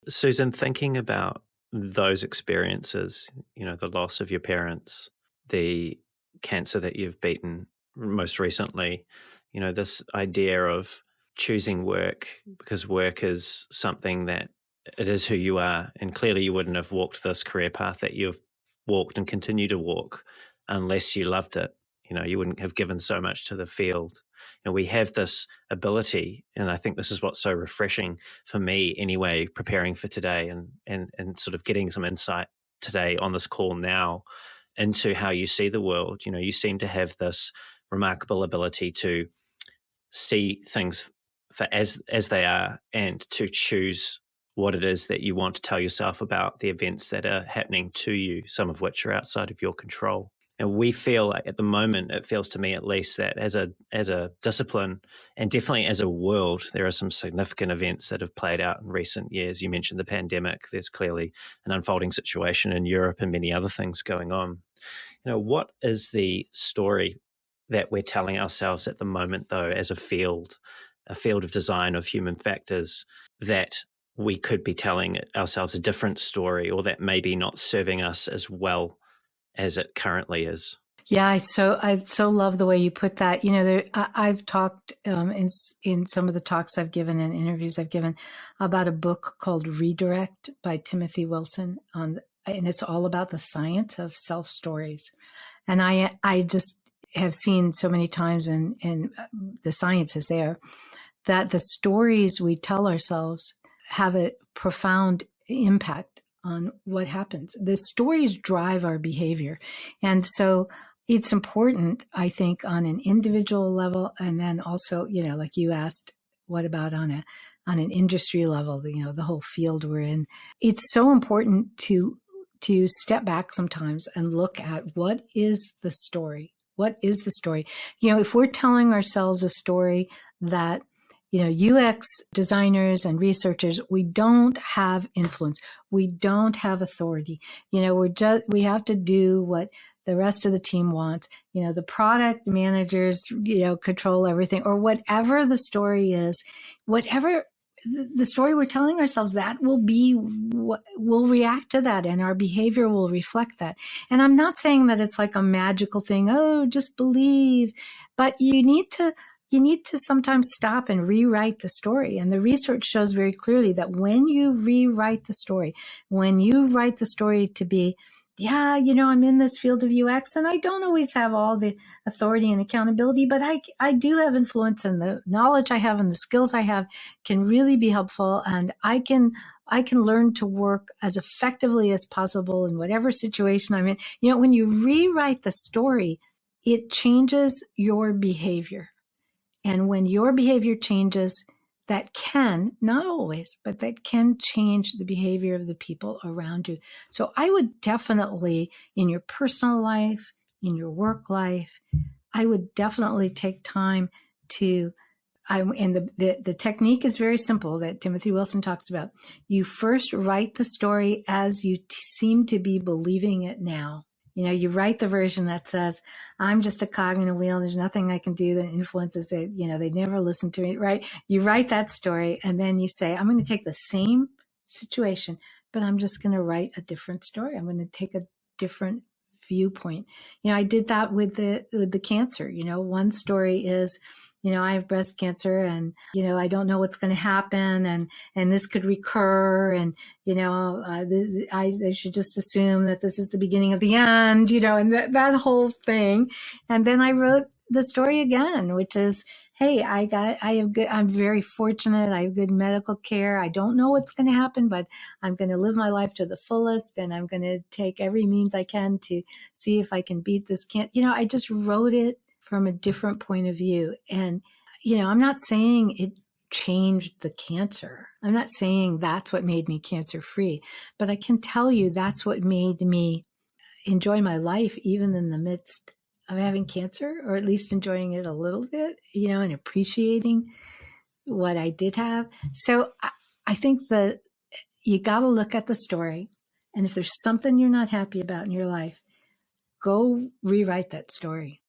Susan, thinking about those experiences, the loss of your parents, the cancer that you've beaten most recently, this idea of choosing work because work is something that it is who you are. And clearly you wouldn't have walked this career path that you've walked and continue to walk unless you loved it. You wouldn't have given so much to the field. We have this ability, and I think this is what's so refreshing for me anyway, preparing for today and sort of getting some insight today on this call now into how you see the world. You seem to have this remarkable ability to see things for as they are and to choose what it is that you want to tell yourself about the events that are happening to you, some of which are outside of your control. And we feel like at the moment, it feels to me at least, that as a discipline and definitely as a world, there are some significant events that have played out in recent years. You mentioned the pandemic. There's clearly an unfolding situation in Europe and many other things going on. What is the story that we're telling ourselves at the moment, though, as a field of design of human factors, that we could be telling ourselves a different story, or that maybe not serving us as well as it currently is? Yeah, I so love the way you put that. I've talked in some of the talks I've given and interviews I've given about a book called Redirect by Timothy Wilson and it's all about the science of self stories. And I just have seen so many times, and the science is there, that the stories we tell ourselves have a profound impact on what happens. The stories drive our behavior. And so it's important, I think, on an individual level, and then also, like you asked, what about on an industry level, the whole field we're in. It's so important to step back sometimes and look at what is the story. What is the story? If we're telling ourselves a story that, UX designers and researchers, we don't have influence. We don't have authority. We have to do what the rest of the team wants. The product managers, control everything, or whatever the story is, whatever the story we're telling ourselves, that will be what we'll react to, that, and our behavior will reflect that. And I'm not saying that it's like a magical thing. Oh, just believe, but you need to sometimes stop and rewrite the story. And the research shows very clearly that when you rewrite the story, when you write the story to be, yeah, I'm in this field of UX and I don't always have all the authority and accountability, but I do have influence, and the knowledge I have and the skills I have can really be helpful. And I can learn to work as effectively as possible in whatever situation I'm in. When you rewrite the story, it changes your behavior. And when your behavior changes, that can, not always, but that can change the behavior of the people around you. So I would definitely, in your personal life, in your work life, I would definitely take time to, and the technique is very simple that Timothy Wilson talks about. You first write the story as you seem to be believing it now. You write the version that says, I'm just a cog in a wheel. There's nothing I can do that influences it. They never listen to me, right? You write that story, and then you say, I'm going to take the same situation, but I'm just going to write a different story. I'm going to take a different viewpoint. I did that with the cancer. One story is, I have breast cancer, and, I don't know what's going to happen, and this could recur, and, I should just assume that this is the beginning of the end, and that whole thing. And then I wrote the story again, which is, hey, I'm very fortunate. I have good medical care. I don't know what's going to happen, but I'm going to live my life to the fullest, and I'm going to take every means I can to see if I can beat this cancer. I just wrote it from a different point of view. And, I'm not saying it changed the cancer. I'm not saying that's what made me cancer free, but I can tell you that's what made me enjoy my life, even in the midst of having cancer, or at least enjoying it a little bit, and appreciating what I did have. So I think that you got to look at the story. And if there's something you're not happy about in your life, go rewrite that story.